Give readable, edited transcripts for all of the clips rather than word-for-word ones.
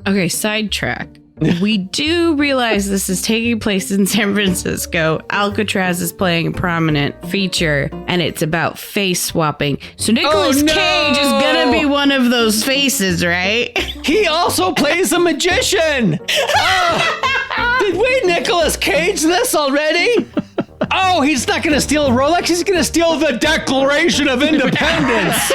Okay, sidetrack. We do realize this is taking place in San Francisco. Alcatraz is playing a prominent feature, and it's about face swapping. So Nicolas Cage is gonna be one of those faces, right? He also plays a magician. Did we Nicolas Cage this already? Oh, he's not gonna steal a Rolex. He's gonna steal the Declaration of Independence.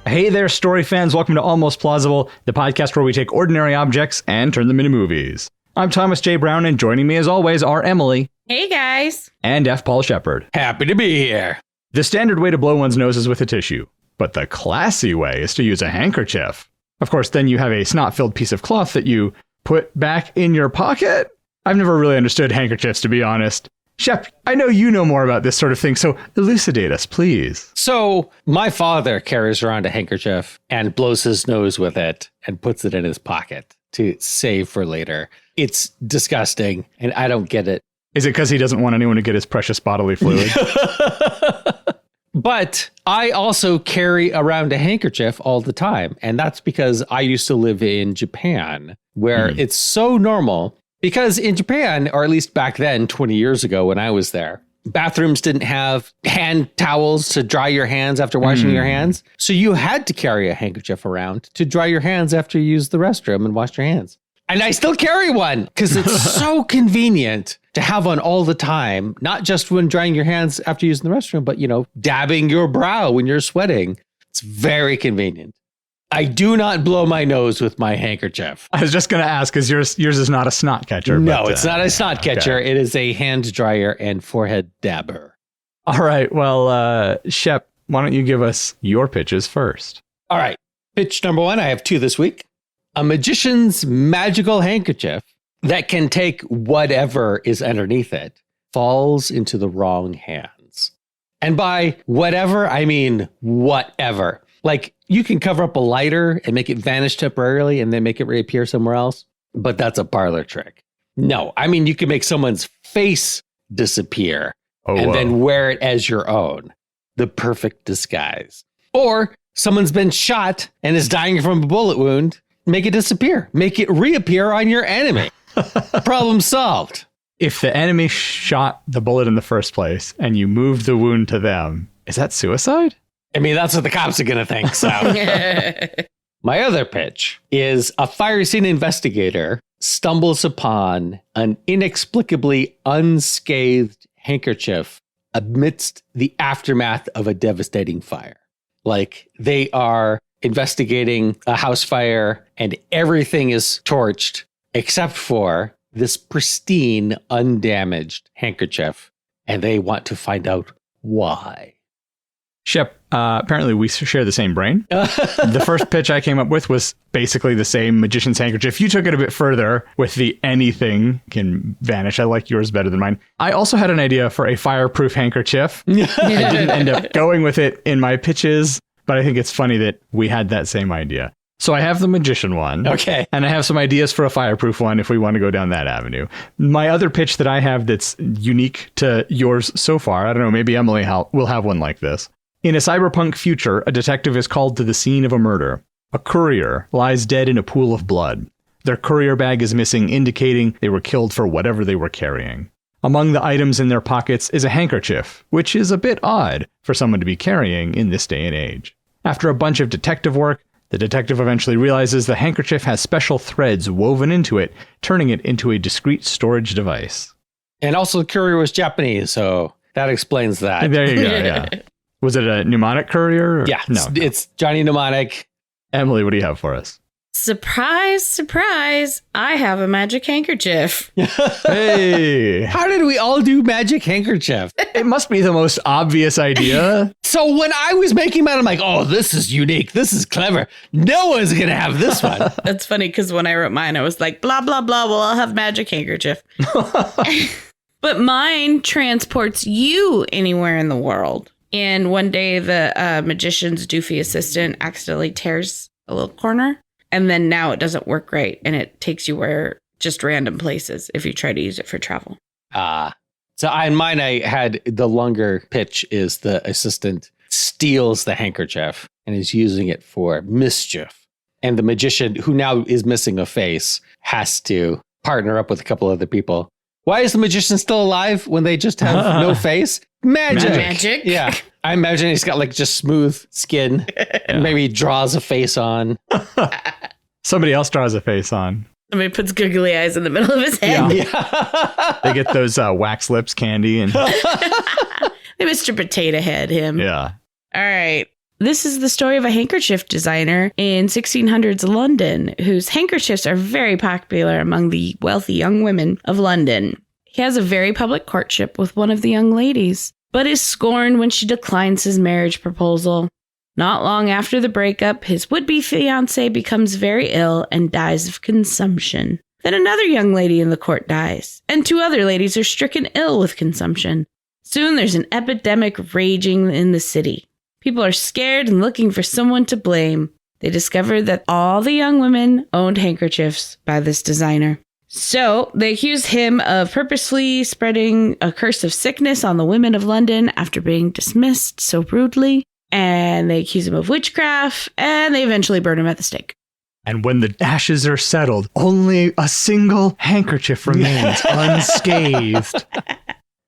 Hey there, story fans. Welcome to Almost Plausible, the podcast where we take ordinary objects and turn them into movies. I'm Thomas J. Brown, and joining me as always are Emily. Hey, guys. And F. Paul Shepard. Happy to be here. The standard way to blow one's nose is with a tissue, but the classy way is to use a handkerchief. Of course, then you have a snot-filled piece of cloth that you put back in your pocket. I've never really understood handkerchiefs, to be honest. Shep, I know you know more about this sort of thing, so elucidate us, please. So my father carries around a handkerchief and blows his nose with it and puts it in his pocket to save for later. It's disgusting, and I don't get it. Is it because he doesn't want anyone to get his precious bodily fluid? But I also carry around a handkerchief all the time, and that's because I used to live in Japan, where it's so normal. Because in Japan, or at least back then, 20 years ago when I was there, bathrooms didn't have hand towels to dry your hands after washing your hands. So you had to carry a handkerchief around to dry your hands after you used the restroom and washed your hands. And I still carry one because it's so convenient to have one all the time, not just when drying your hands after using the restroom, but, you know, dabbing your brow when you're sweating. It's very convenient. I do not blow my nose with my handkerchief. I was just going to ask, because yours is not a snot catcher. No, it's not a snot catcher. Okay. It is a hand dryer and forehead dabber. All right. Well, Shep, why don't you give us your pitches first? All right. Pitch number one, I have two this week. A magician's magical handkerchief that can take whatever is underneath it falls into the wrong hands. And by whatever, I mean whatever. Like, you can cover up a lighter and make it vanish temporarily and then make it reappear somewhere else. But that's a parlor trick. No, I mean, you can make someone's face disappear then wear it as your own. The perfect disguise. Or someone's been shot and is dying from a bullet wound. Make it disappear. Make it reappear on your enemy. Problem solved. If the enemy shot the bullet in the first place and you moved the wound to them, is that suicide? I mean, that's what the cops are going to think, so. My other pitch is a fire scene investigator stumbles upon an inexplicably unscathed handkerchief amidst the aftermath of a devastating fire. Like, they are investigating a house fire and everything is torched except for this pristine, undamaged handkerchief, and they want to find out why. Shep, apparently we share the same brain. The first pitch I came up with was basically the same magician's handkerchief. You took it a bit further with the anything can vanish. I like yours better than mine. I also had an idea for a fireproof handkerchief. I didn't end up going with it in my pitches, but I think it's funny that we had that same idea. So I have the magician one. Okay. And I have some ideas for a fireproof one if we want to go down that avenue. My other pitch that I have that's unique to yours so far, I don't know, maybe Emily will have one like this. In a cyberpunk future, a detective is called to the scene of a murder. A courier lies dead in a pool of blood. Their courier bag is missing, indicating they were killed for whatever they were carrying. Among the items in their pockets is a handkerchief, which is a bit odd for someone to be carrying in this day and age. After a bunch of detective work, the detective eventually realizes the handkerchief has special threads woven into it, turning it into a discreet storage device. And also the courier was Japanese, so that explains that. There you go, yeah. Was it a mnemonic courier? Yeah, no. It's Johnny Mnemonic. Emily, what do you have for us? Surprise, surprise. I have a magic handkerchief. Hey. How did we all do magic handkerchief? It must be the most obvious idea. So when I was making mine, I'm like, oh, this is unique. This is clever. No one's going to have this one. That's funny because when I wrote mine, I was like, blah, blah, blah. Well, I'll have magic handkerchief. But mine transports you anywhere in the world. And one day the magician's doofy assistant accidentally tears a little corner. And then now it doesn't work right. And it takes you where just random places if you try to use it for travel. So in mine, I had the longer pitch is the assistant steals the handkerchief and is using it for mischief. And the magician, who now is missing a face, has to partner up with a couple other people. Why is the magician still alive when they just have no face? Magic. Yeah. I imagine he's got like just smooth skin. And maybe he draws a face on. Somebody else draws a face on. Somebody puts googly eyes in the middle of his head. Yeah. They get those wax lips candy. And They Mr. Potato Head him. yeah. All right. This is the story of a handkerchief designer in 1600s London, whose handkerchiefs are very popular among the wealthy young women of London. He has a very public courtship with one of the young ladies, but is scorned when she declines his marriage proposal. Not long after the breakup, his would-be fiancée becomes very ill and dies of consumption. Then another young lady in the court dies, and 2 other ladies are stricken ill with consumption. Soon there's an epidemic raging in the city. People are scared and looking for someone to blame. They discover that all the young women owned handkerchiefs by this designer. So they accuse him of purposefully spreading a curse of sickness on the women of London after being dismissed so rudely. And they accuse him of witchcraft, and they eventually burn him at the stake. And when the ashes are settled, only a single handkerchief remains unscathed.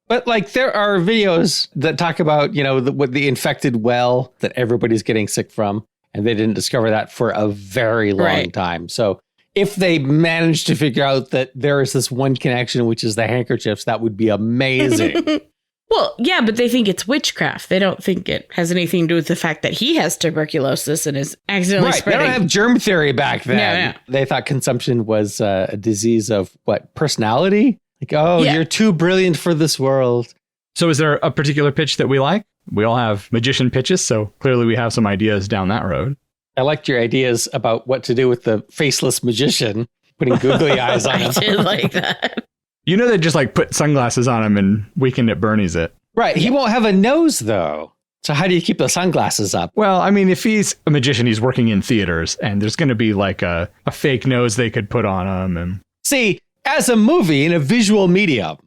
But like there are videos that talk about, what the infected well that everybody's getting sick from. And they didn't discover that for a very long time. So if they managed to figure out that there is this one connection, which is the handkerchiefs, that would be amazing. Well, yeah, but they think it's witchcraft. They don't think it has anything to do with the fact that he has tuberculosis and is accidentally spreading. They don't have germ theory back then. No. They thought consumption was a disease of personality? Like, you're too brilliant for this world. So is there a particular pitch that we like? We all have magician pitches, so clearly we have some ideas down that road. I liked your ideas about what to do with the faceless magician, putting googly eyes on him. I did like that. You know, they just put sunglasses on him and Weekend at Bernie's it. Right. He won't have a nose, though. So how do you keep the sunglasses up? Well, I mean, if he's a magician, he's working in theaters, and there's going to be a fake nose they could put on him. And see, as a movie in a visual medium,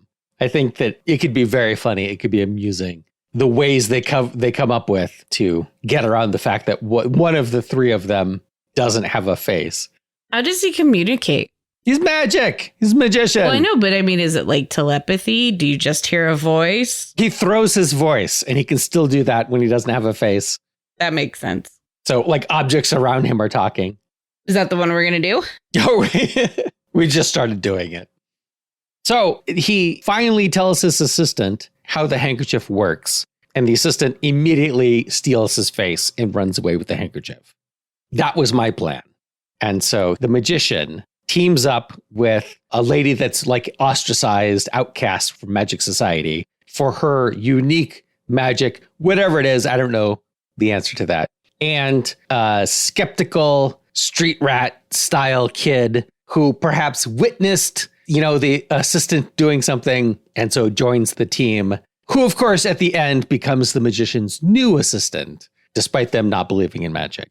I think that it could be very funny. It could be amusing. The ways they come up with to get around the fact that one of the 3 of them doesn't have a face. How does he communicate? He's magic. He's a magician. Well, I know, but I mean, is it like telepathy? Do you just hear a voice? He throws his voice, and he can still do that when he doesn't have a face. That makes sense. So, objects around him are talking. Is that the one we're going to do? Oh, we just started doing it. So, he finally tells his assistant how the handkerchief works, and the assistant immediately steals his face and runs away with the handkerchief. That was my plan. And so, the magician teams up with a lady that's ostracized, outcast from magic society for her unique magic, whatever it is. I don't know the answer to that. And a skeptical street rat style kid who perhaps witnessed, the assistant doing something and so joins the team, who of course at the end becomes the magician's new assistant, despite them not believing in magic.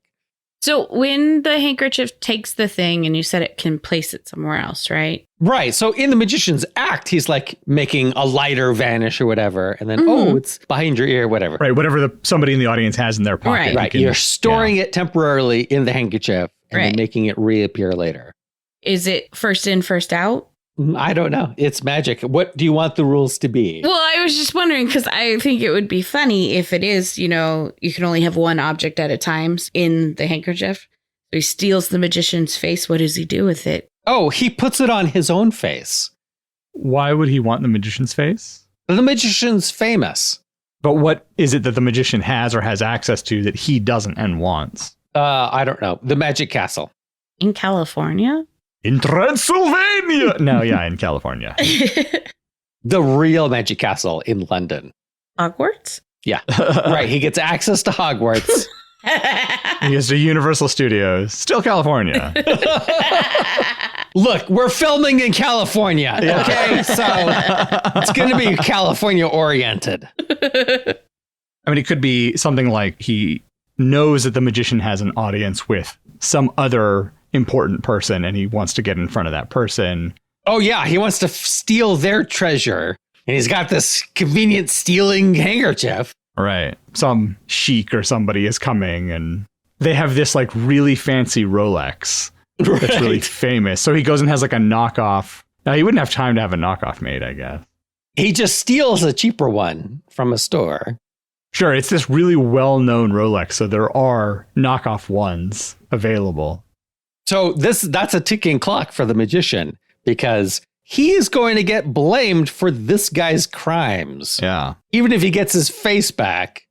So when the handkerchief takes the thing and you said it can place it somewhere else, right? Right. So in the magician's act, he's making a lighter vanish or whatever. And then, it's behind your ear, whatever. Right. Whatever somebody in the audience has in their pocket. Right. You're storing it temporarily in the handkerchief and then making it reappear later. Is it first in, first out? I don't know. It's magic. What do you want the rules to be? Well, I was just wondering because I think it would be funny if it is, you can only have one object at a time in the handkerchief. So he steals the magician's face. What does he do with it? Oh, he puts it on his own face. Why would he want the magician's face? The magician's famous. But what is it that the magician has or has access to that he doesn't and wants? I don't know. The magic castle. In California? In Transylvania! No, yeah, in California. The real magic castle in London. Hogwarts? Yeah. Right. He gets access to Hogwarts. He goes to Universal Studios. Still California. Look, we're filming in California. Okay. So it's going to be California oriented. I mean, it could be something like he knows that the magician has an audience with some other important person and he wants to get in front of that person. Oh, yeah. He wants to steal their treasure. And he's got this convenient stealing handkerchief. Right. Some sheik or somebody is coming and they have this like really fancy Rolex that's really famous. So he goes and has like a knockoff. Now, he wouldn't have time to have a knockoff made, I guess. He just steals a cheaper one from a store. Sure, it's this really well-known Rolex, so there are knockoff ones available. So that's a ticking clock for the magician because he is going to get blamed for this guy's crimes. Yeah. Even if he gets his face back.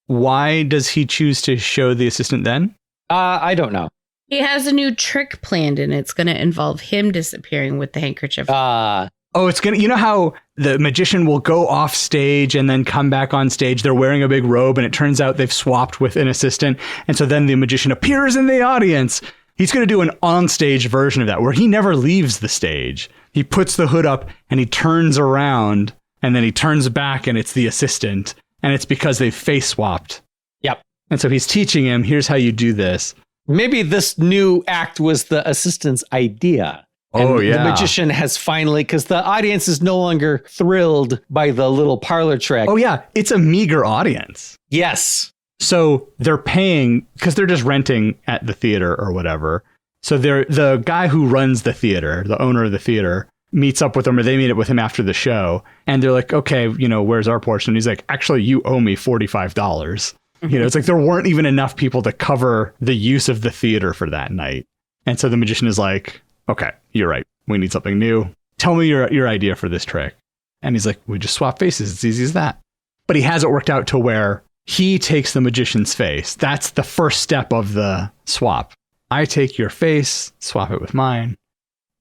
Why does he choose to show the assistant then? I don't know. He has a new trick planned, and it's going to involve him disappearing with the handkerchief. Oh, it's going to, you know how the magician will go off stage and then come back on stage. They're wearing a big robe and it turns out they've swapped with an assistant. And so then the magician appears in the audience. He's going to do an on-stage version of that where he never leaves the stage. He puts the hood up and he turns around and then he turns back and it's the assistant. And it's because they've face swapped. Yep. And so he's teaching him, here's how you do this. Maybe this new act was the assistant's idea. And the magician has finally, because the audience is no longer thrilled by the little parlor trick. Oh, yeah. It's a meager audience. Yes. So they're paying, because they're just renting at the theater or whatever. So the guy who runs the theater, the owner of the theater, meets up with them or they meet up with him after the show. And they're like, okay, where's our portion? And he's like, actually, you owe me $45. It's like there weren't even enough people to cover the use of the theater for that night. And so the magician is like, okay, you're right. We need something new. Tell me your idea for this trick. And he's like, we just swap faces. It's easy as that. But he has it worked out to where he takes the magician's face. That's the first step of the swap. I take your face, swap it with mine.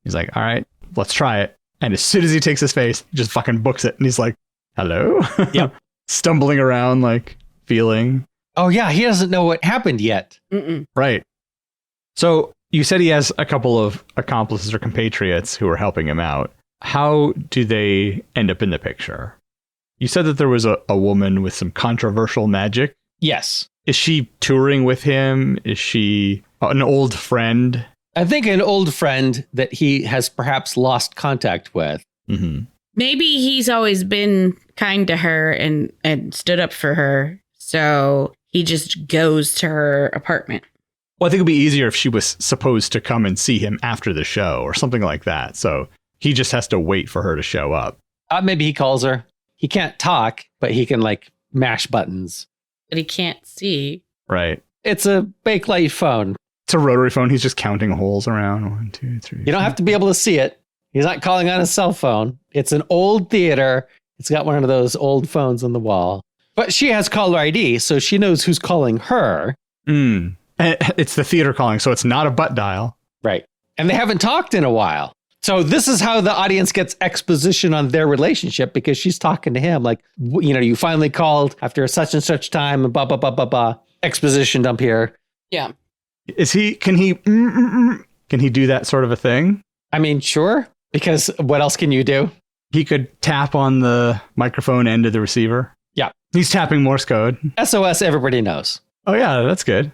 He's like, all right, let's try it. And as soon as he takes his face, he just fucking books it. And he's like, hello? Yep. Stumbling around, like feeling. Oh, yeah. He doesn't know what happened yet. Mm-mm. Right. So you said he has a couple of accomplices or compatriots who are helping him out. How do they end up in the picture? You said that there was a woman with some controversial magic. Yes. Is she touring with him? Is she an old friend? I think an old friend that he has perhaps lost contact with. Mm-hmm. Maybe he's always been kind to her and stood up for her. So he just goes to her apartment. Well, I think it'd be easier if she was supposed to come and see him after the show or something like that. So he just has to wait for her to show up. Maybe he calls her. He can't talk, but he can like mash buttons. But he can't see. Right. It's a Bakelite phone. It's a rotary phone. He's just counting holes around. 1, 2, 3. You don't have to be able to see it. He's not calling on his cell phone. It's an old theater. It's got one of those old phones on the wall. But she has caller ID, so she knows who's calling her. It's the theater calling, so it's not a butt dial. Right. And they haven't talked in a while. So this is how the audience gets exposition on their relationship because she's talking to him like, you finally called after such and such time and blah, blah, blah, blah, blah. Exposition dump here. Yeah. Can he do that sort of a thing? I mean, sure. Because what else can you do? He could tap on the microphone end of the receiver. Yeah. He's tapping Morse code. SOS, everybody knows. Oh, yeah, that's good.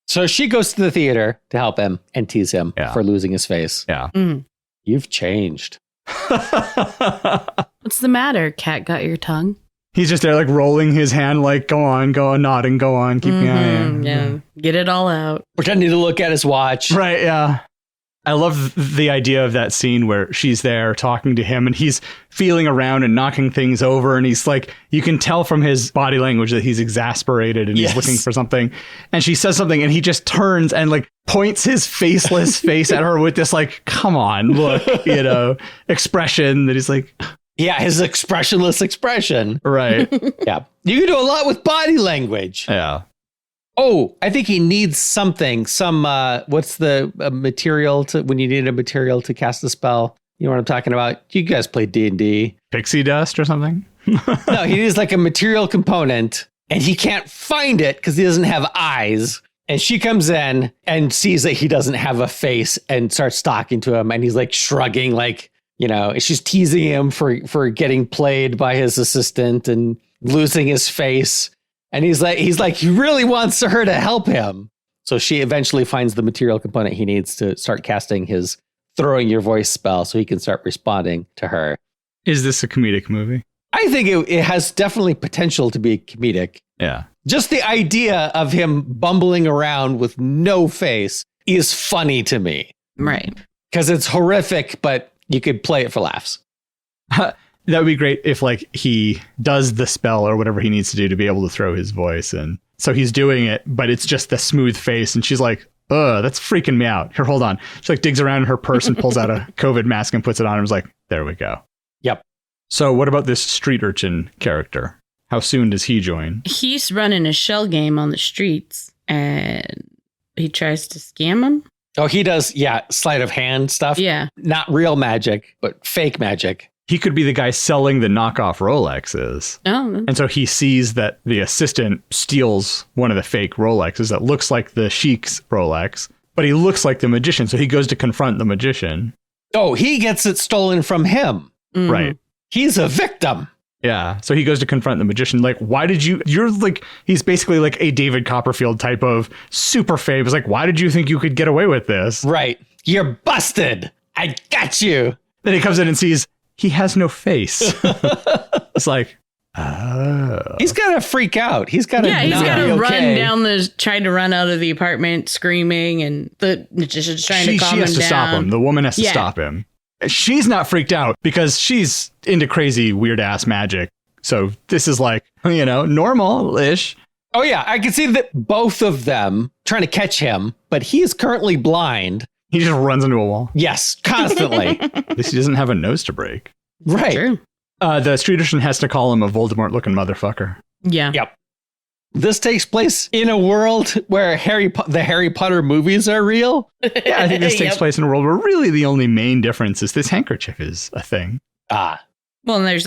So she goes to the theater to help him and tease him for losing his face. Yeah. Mm. You've changed. What's the matter? Cat got your tongue? He's just there like rolling his hand like, go on, nodding, go on, keep going. Yeah. Get it all out. Pretending to look at his watch. Right, yeah. I love the idea of that scene where she's there talking to him and he's feeling around and knocking things over. And he's like, you can tell from his body language that he's exasperated and he's looking for something. And she says something and he just turns and like points his faceless face at her with this like, come on, look, expression that he's like. Yeah, his expressionless expression. Right. Yeah. You can do a lot with body language. Yeah. Oh, I think he needs something. What's the material when you need a material to cast a spell? You know what I'm talking about? You guys play D&D. Pixie dust or something? No, he needs like a material component and he can't find it because he doesn't have eyes. And she comes in and sees that he doesn't have a face and starts talking to him. And he's like shrugging, like, she's teasing him for getting played by his assistant and losing his face. And he's like, he really wants her to help him. So she eventually finds the material component he needs to start casting his throwing your voice spell so he can start responding to her. Is this a comedic movie? I think it has definitely potential to be comedic. Yeah. Just the idea of him bumbling around with no face is funny to me. Right. Because it's horrific, but you could play it for laughs. That would be great if like he does the spell or whatever he needs to do to be able to throw his voice. And so he's doing it, but it's just the smooth face. And she's like, ugh, that's freaking me out. Here, hold on. She like digs around in her purse and pulls out a COVID mask and puts it on and was like, there we go. Yep. So what about this street urchin character? How soon does he join? He's running a shell game on the streets and he tries to scam him. Oh, he does, yeah, sleight of hand stuff. Yeah. Not real magic, but fake magic. He could be the guy selling the knockoff Rolexes. Oh. And so he sees that the assistant steals one of the fake Rolexes that looks like the sheik's Rolex, but he looks like the magician. So he goes to confront the magician. Oh, he gets it stolen from him. Mhm. Right. He's a victim. Yeah. So he goes to confront the magician. Like, why did you're like, he's basically like a David Copperfield type of super famous. Like, why did you think you could get away with this? Right. You're busted. I got you. Then he comes in and sees he has no face. It's like, oh. He's got to freak out. He's got to Yeah, he's got to okay. run down trying to run out of the apartment screaming, and the magician's trying to calm She him has to down. stop him. The woman has to Yeah. stop him. She's not freaked out because she's into crazy, weird ass magic. So this is like, normal-ish. Oh, yeah. I can see that both of them trying to catch him, but he is currently blind. He just runs into a wall. Yes, constantly. At least he doesn't have a nose to break. Right. True. The street urchin has to call him a Voldemort-looking motherfucker. Yeah. Yep. This takes place in a world where the Harry Potter movies are real. Yeah, I think this takes Yep. place in a world where really the only main difference is this handkerchief is a thing. Ah, Well, and there's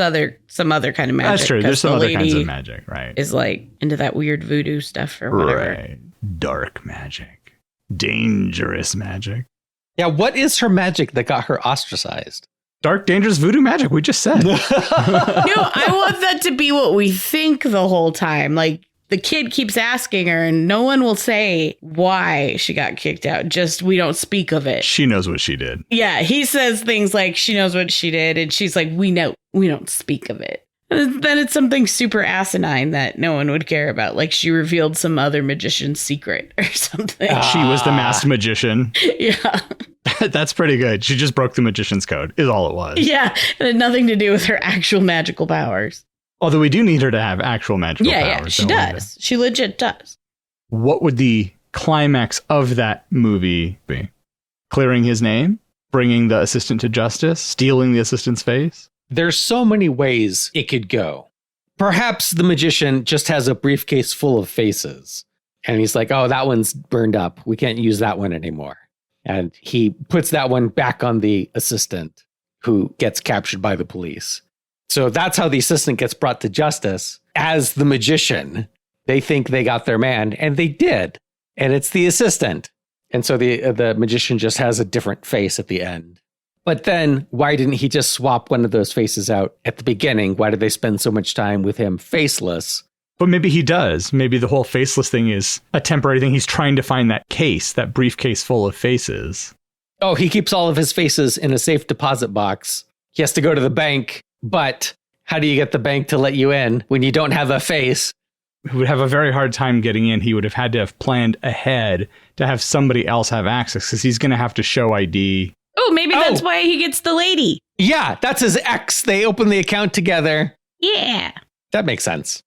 some other kind of magic. That's true. 'cause There's some the other kinds lady of magic, right? is like into that weird voodoo stuff or whatever. Right. Dark magic. Dangerous magic. yeah. What is her magic that got her ostracized? Dark, dangerous voodoo magic, we just said. No, I want that to be what we think the whole time. Like, the kid keeps asking her, and no one will say why she got kicked out. Just, we don't speak of it. She knows what she did. Yeah, he says things like, she knows what she did, and she's like, we know, we don't speak of it. And then it's something super asinine that no one would care about. Like, she revealed some other magician's secret or something. She was the masked magician. Yeah. That's pretty good. She just broke the magician's code, is all it was. Yeah. It had nothing to do with her actual magical powers. Although we do need her to have actual magical Yeah, powers. she don't we? does. She legit does. What would the climax of that movie be? Clearing his name? Bringing the assistant to justice? Stealing the assistant's face? There's so many ways it could go. Perhaps the magician just has a briefcase full of faces. And he's like, oh, that one's burned up. We can't use that one anymore. And he puts that one back on the assistant who gets captured by the police. So that's how the assistant gets brought to justice as the magician. They think they got their man, and they did. And it's the assistant. And so the magician just has a different face at the end. But then why didn't he just swap one of those faces out at the beginning? Why did they spend so much time with him faceless? But maybe he does. Maybe the whole faceless thing is a temporary thing. He's trying to find that case, that briefcase full of faces. Oh, he keeps all of his faces in a safe deposit box. He has to go to the bank. But how do you get the bank to let you in when you don't have a face? He would have a very hard time getting in. He would have had to have planned ahead to have somebody else have access because he's going to have to show ID. Oh, maybe that's why he gets the lady. Yeah, that's his ex. They open the account together. Yeah. That makes sense.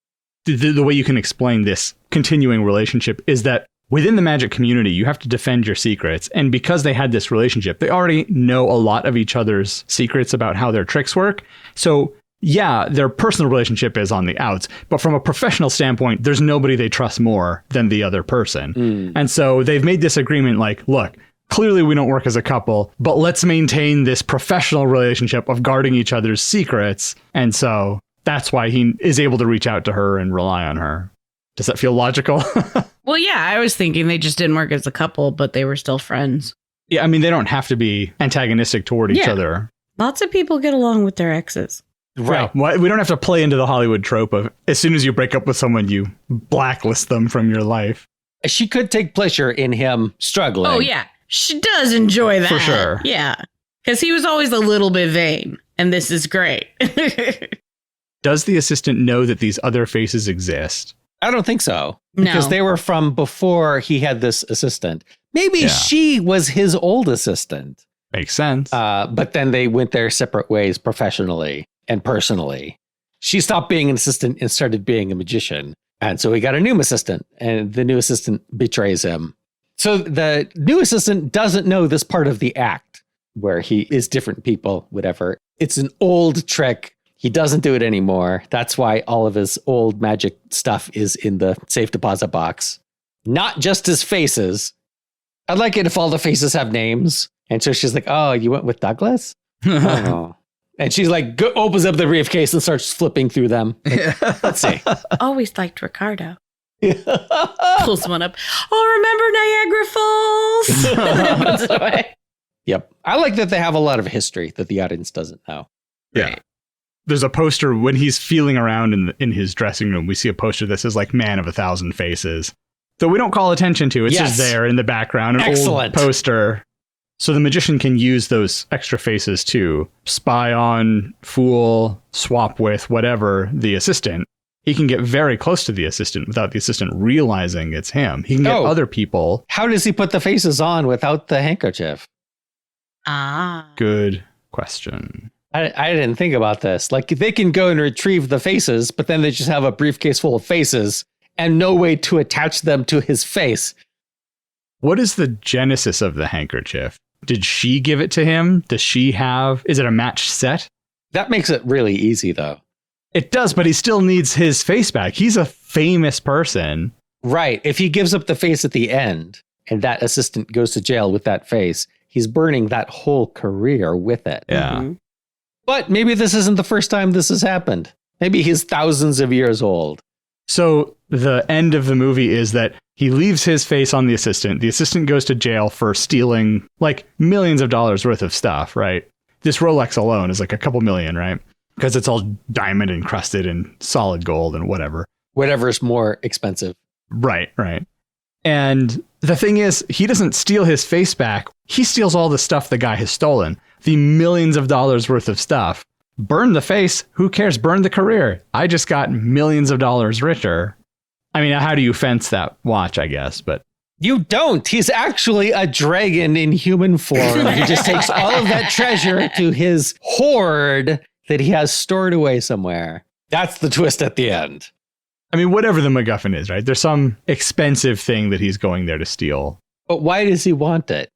The way you can explain this continuing relationship is that within the magic community, you have to defend your secrets. And because they had this relationship, they already know a lot of each other's secrets about how their tricks work. So yeah, their personal relationship is on the outs, but from a professional standpoint, there's nobody they trust more than the other person. And so they've made this agreement like, look, clearly we don't work as a couple, but let's maintain this professional relationship of guarding each other's secrets. And so that's why he is able to reach out to her and rely on her. Does that feel logical? Well, yeah, I was thinking they just didn't work as a couple, but they were still friends. Yeah, I mean, they don't have to be antagonistic toward each other. Lots of people get along with their exes. Right. Yeah, we don't have to play into the Hollywood trope of as soon as you break up with someone, you blacklist them from your life. She could take pleasure in him struggling. Oh, yeah. She does enjoy that. For sure. Yeah. Because he was always a little bit vain. And this is great. Does the assistant know that these other faces exist? I don't think so. No. Because they were from before he had this assistant. Maybe she was his old assistant. Makes sense. But then they went their separate ways professionally and personally. She stopped being an assistant and started being a magician. And so he got a new assistant, and the new assistant betrays him. So the new assistant doesn't know this part of the act where he is different people, whatever. It's an old trick. He doesn't do it anymore. That's why all of his old magic stuff is in the safe deposit box. Not just his faces. I'd like it if all the faces have names. And so she's like, oh, you went with Douglas? Oh. And she's like, opens up the briefcase and starts flipping through them. Like, let's see. Always liked Ricardo. Pulls one up. Oh, remember Niagara Falls? Puts it away. Yep. I like that they have a lot of history that the audience doesn't know. Yeah. Right. There's a poster when he's feeling around in his dressing room. We see a poster that says like Man of 1,000 Faces. Though we don't call attention to. It's just there in the background. An old poster. So the magician can use those extra faces to spy on, fool, swap with, whatever, the assistant. He can get very close to the assistant without the assistant realizing it's him. He can get other people. How does he put the faces on without the handkerchief? Good question. I didn't think about this. Like, they can go and retrieve the faces, but then they just have a briefcase full of faces and no way to attach them to his face. What is the genesis of the handkerchief? Did she give it to him? Does she have... Is it a matched set? That makes it really easy, though. It does, but he still needs his face back. He's a famous person. Right. If he gives up the face at the end and that assistant goes to jail with that face, he's burning that whole career with it. Yeah. Mm-hmm. But maybe this isn't the first time this has happened. Maybe he's thousands of years old. So the end of the movie is that he leaves his face on the assistant. The assistant goes to jail for stealing like millions of dollars worth of stuff, right? This Rolex alone is like a couple million, right? Because it's all diamond encrusted and solid gold and whatever. Whatever's more expensive. Right. And the thing is, he doesn't steal his face back. He steals all the stuff the guy has stolen. The millions of dollars worth of stuff. Burn the face. Who cares? Burn the career. I just got millions of dollars richer. I mean, how do you fence that watch, I guess, but... You don't. He's actually a dragon in human form. He just takes all of that treasure to his hoard that he has stored away somewhere. That's the twist at the end. I mean, whatever the MacGuffin is, right? There's some expensive thing that he's going there to steal. But why does he want it?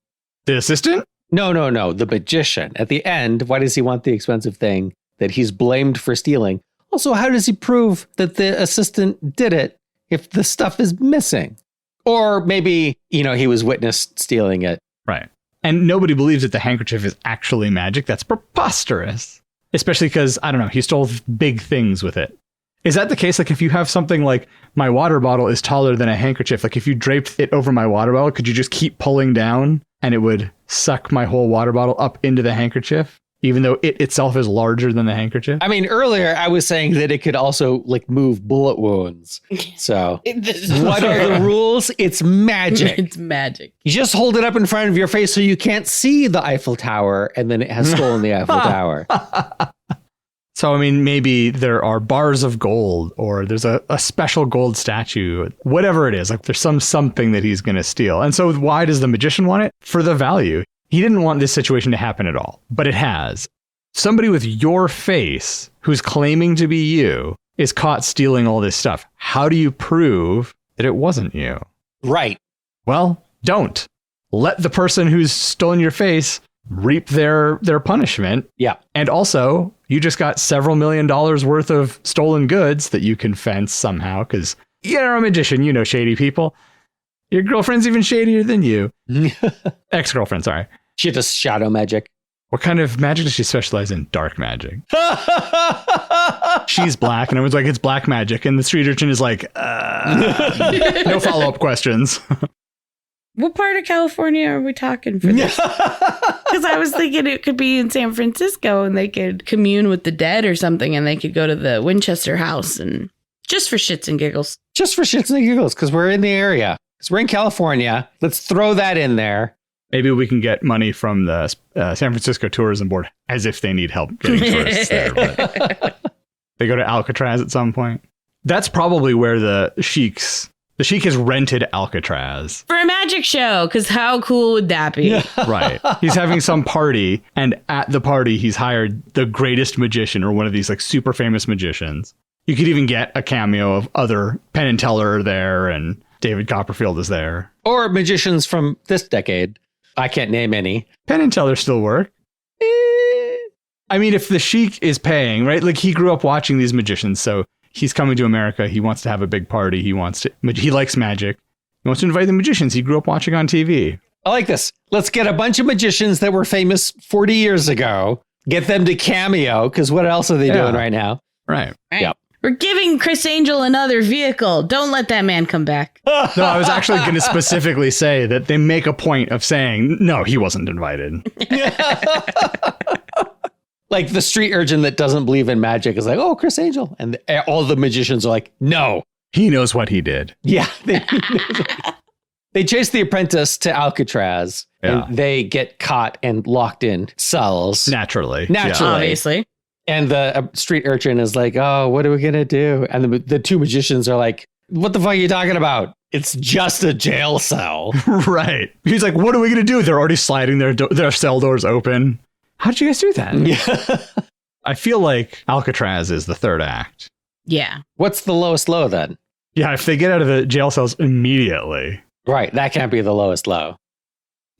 The assistant? No. The magician. At the end, why does he want the expensive thing that he's blamed for stealing? Also, how does he prove that the assistant did it if the stuff is missing? Or maybe, he was witnessed stealing it. Right. And nobody believes that the handkerchief is actually magic. That's preposterous. Especially because, I don't know, he stole big things with it. Is that the case? Like, if you have something like my water bottle is taller than a handkerchief, like if you draped it over my water bottle, could you just keep pulling down and it would suck my whole water bottle up into the handkerchief, even though it itself is larger than the handkerchief? I mean, earlier I was saying that it could also move bullet wounds. So what are the rules? It's magic. It's magic. You just hold it up in front of your face so you can't see the Eiffel Tower, and then it has stolen the Eiffel Tower. So, I mean, maybe there are bars of gold, or there's a special gold statue, whatever it is. Like, there's something that he's going to steal. And so why does the magician want it? For the value. He didn't want this situation to happen at all, but it has. Somebody with your face who's claiming to be you is caught stealing all this stuff. How do you prove that it wasn't you? Right. Well, don't. Let the person who's stolen your face reap their punishment. Yeah. And also, you just got several $1 million worth of stolen goods that you can fence somehow, because you're a magician, you know shady people. Your girlfriend's even shadier than you. Ex-girlfriend, sorry. She does shadow magic. What kind of magic does she specialize in? Dark magic. She's black, and everyone's like, it's black magic. And the street urchin is like, no follow-up questions. What part of California are we talking for this? Because I was thinking it could be in San Francisco and they could commune with the dead or something, and they could go to the Winchester house and just for shits and giggles. Just for shits and giggles, because we're in the area. because we're in California. Let's throw that in there. Maybe we can get money from the San Francisco Tourism Board as if they need help getting tourists there. But they go to Alcatraz at some point. That's probably where the sheik has rented Alcatraz. For a magic show, because how cool would that be? Right. He's having some party, and at the party, he's hired the greatest magician or one of these like super famous magicians. You could even get a cameo of other Penn and Teller are there, and David Copperfield is there. Or magicians from this decade. I can't name any. Penn and Teller still work. I mean, if the sheik is paying, right? Like, he grew up watching these magicians, so he's coming to America. He wants to have a big party. He likes magic. He wants to invite the magicians he grew up watching on TV. I like this. Let's get a bunch of magicians that were famous 40 years ago. Get them to cameo, because what else are they doing right now? Right. Yep. We're giving Chris Angel another vehicle. Don't let that man come back. No, I was actually going to specifically say that they make a point of saying, no, he wasn't invited. Like the street urchin that doesn't believe in magic is like, oh, Chris Angel. And all the magicians are like, no. He knows what he did. Yeah. They chase the apprentice to Alcatraz and they get caught and locked in cells. Naturally. Obviously. And the street urchin is like, oh, what are we going to do? And the two magicians are like, what the fuck are you talking about? It's just a jail cell. Right. He's like, what are we going to do? They're already sliding their cell doors open. How did you guys do that? Yeah. I feel like Alcatraz is the third act. Yeah. What's the lowest low then? Yeah, if they get out of the jail cells immediately. Right. That can't be the lowest low.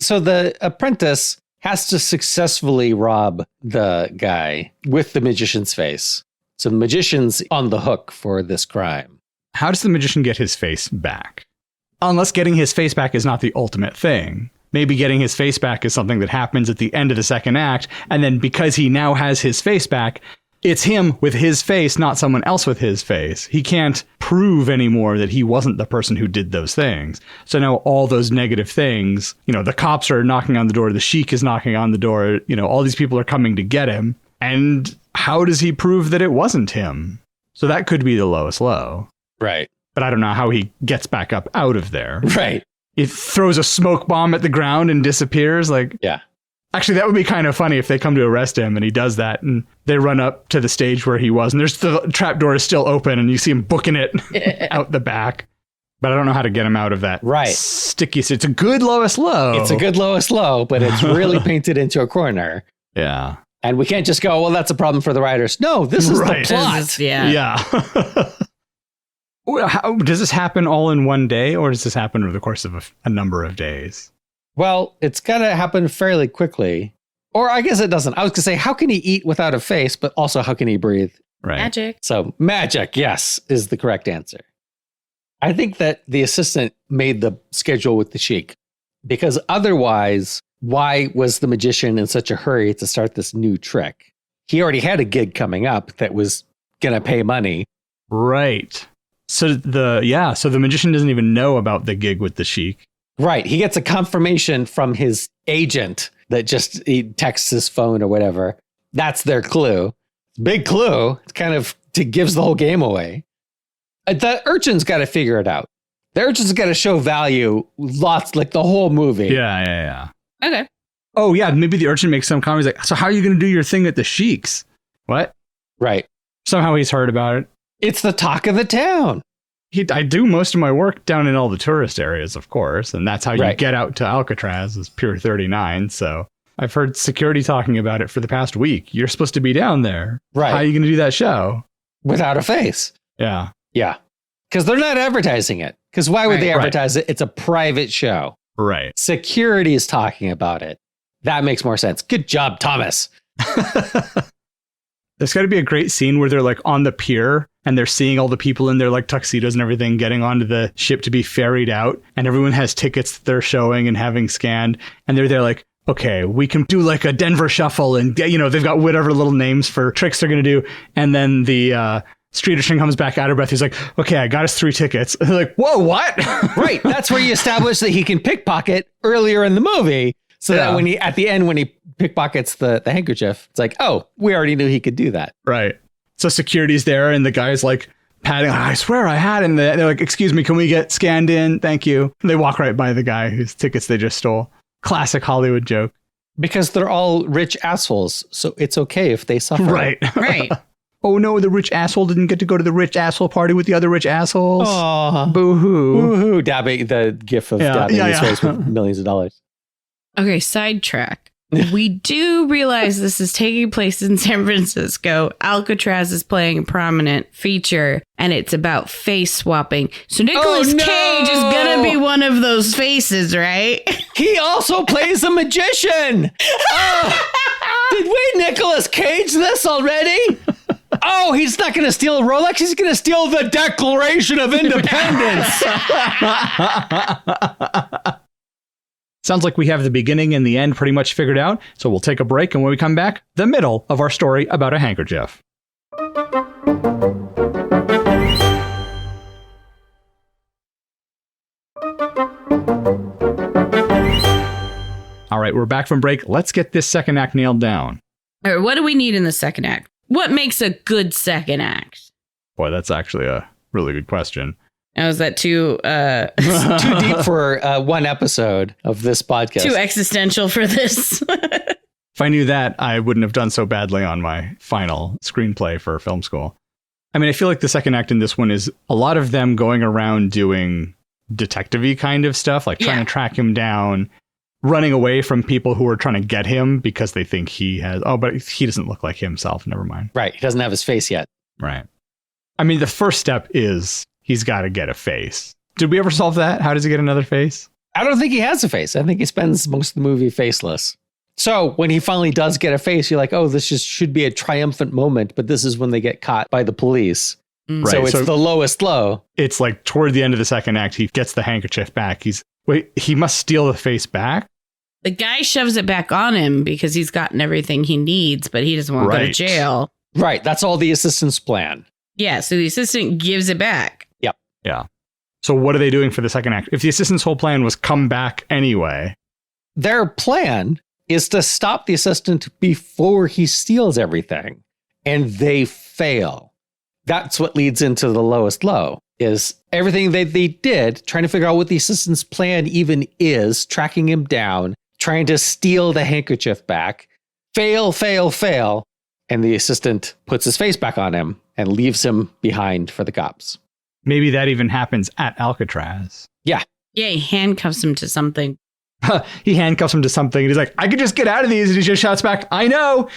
So the apprentice has to successfully rob the guy with the magician's face. So the magician's on the hook for this crime. How does the magician get his face back? Unless getting his face back is not the ultimate thing. Maybe getting his face back is something that happens at the end of the second act, and then because he now has his face back, it's him with his face, not someone else with his face. He can't prove anymore that he wasn't the person who did those things. So now all those negative things, the cops are knocking on the door, the sheik is knocking on the door, all these people are coming to get him. And how does he prove that it wasn't him? So that could be the lowest low. Right. But I don't know how he gets back up out of there. Right. It throws a smoke bomb at the ground and disappears. Yeah. Actually, that would be kind of funny if they come to arrest him and he does that and they run up to the stage where he was and the trapdoor is still open and you see him booking it out the back. But I don't know how to get him out of that sticky. It's a good lowest low. It's a good lowest low, but it's really painted into a corner. Yeah. And we can't just go, well, that's a problem for the writers. No, this is the plot. Yeah. How, does this happen all in one day, or does this happen over the course of a number of days? Well, it's got to happen fairly quickly. Or I guess it doesn't. I was going to say, how can he eat without a face, but also how can he breathe? Right. Magic. So magic, yes, is the correct answer. I think that the assistant made the schedule with the sheik, because otherwise, why was the magician in such a hurry to start this new trick? He already had a gig coming up that was going to pay money. Right. So the magician doesn't even know about the gig with the sheik. Right. He gets a confirmation from his agent that he texts his phone or whatever. That's their clue. Big clue. It's kind of gives the whole game away. The urchin's got to figure it out. The urchin's got to show value lots, like the whole movie. Yeah. Okay. Oh, yeah. Maybe the urchin makes some comment like, so how are you going to do your thing at the sheik's? What? Right. Somehow he's heard about it. It's the talk of the town. I do most of my work down in all the tourist areas, of course, and that's how you get out to Alcatraz is Pier 39. So I've heard security talking about it for the past week. You're supposed to be down there. Right. How are you going to do that show? Without a face. Yeah. Yeah. Because they're not advertising it. Because why would they advertise it? It's a private show. Right. Security is talking about it. That makes more sense. Good job, Thomas. There's got to be a great scene where they're like on the pier and they're seeing all the people in their like tuxedos and everything getting onto the ship to be ferried out. And everyone has tickets that they're showing and having scanned. And they're there like, okay, we can do like a Denver shuffle. And, they've got whatever little names for tricks they're going to do. And then the street urchin comes back out of breath. He's like, okay, I got us 3 tickets. And they're like, whoa, what? Right. That's where you establish that he can pickpocket earlier in the movie. So that at the end, when he pickpockets the handkerchief, it's like, oh, we already knew he could do that. Right. So security's there and the guy's like patting, I swear I had him. They're like, excuse me, can we get scanned in? Thank you. And they walk right by the guy whose tickets they just stole. Classic Hollywood joke. Because they're all rich assholes, so it's okay if they suffer. Right. Right. Oh no, the rich asshole didn't get to go to the rich asshole party with the other rich assholes. Aw. Boo-hoo. Woo-hoo. Dabbing, the gif of dabbing his face with millions of dollars. Okay, sidetrack. We do realize this is taking place in San Francisco. Alcatraz is playing a prominent feature, and it's about face swapping. So Nicolas Cage is going to be one of those faces, right? He also plays a magician. Did we Nicolas Cage this already? Oh, he's not going to steal a Rolex. He's going to steal the Declaration of Independence. Sounds like we have the beginning and the end pretty much figured out. So we'll take a break. And when we come back, the middle of our story about a handkerchief. All right, we're back from break. Let's get this second act nailed down. All right, what do we need in the second act? What makes a good second act? Boy, that's actually a really good question. Now, is that too Too deep for one episode of this podcast. too existential for this? If I knew that, I wouldn't have done so badly on my final screenplay for film school. I mean, I feel like the second act in this one is a lot of them going around doing detective-y kind of stuff, like trying to track him down, running away from people who are trying to get him because they think he has... Oh, but he doesn't look like himself. Never mind. Right. He doesn't have his face yet. Right. I mean, the first step is he's got to get a face. Did we ever solve that? How does he get another face? I don't think he has a face. I think he spends most of the movie faceless. So when he finally does get a face, you're like, oh, this just should be a triumphant moment. But this is when they get caught by the police. Right. So it's the lowest low. It's like toward the end of the second act, he gets the handkerchief back. He must steal the face back. The guy shoves it back on him because he's gotten everything he needs, but he doesn't want to go to jail. Right. That's all the assistant's plan. Yeah, so the assistant gives it back. Yep. Yeah. So what are they doing for the second act? If the assistant's whole plan was come back anyway. Their plan is to stop the assistant before he steals everything. And they fail. That's what leads into the lowest low, is everything that they did, trying to figure out what the assistant's plan even is, tracking him down, trying to steal the handkerchief back, fail. And the assistant puts his face back on him and leaves him behind for the cops. Maybe that even happens at Alcatraz. Yeah. Yeah, he handcuffs him to something. He handcuffs him to something and he's like, I could just get out of these. And he just shouts back, I know.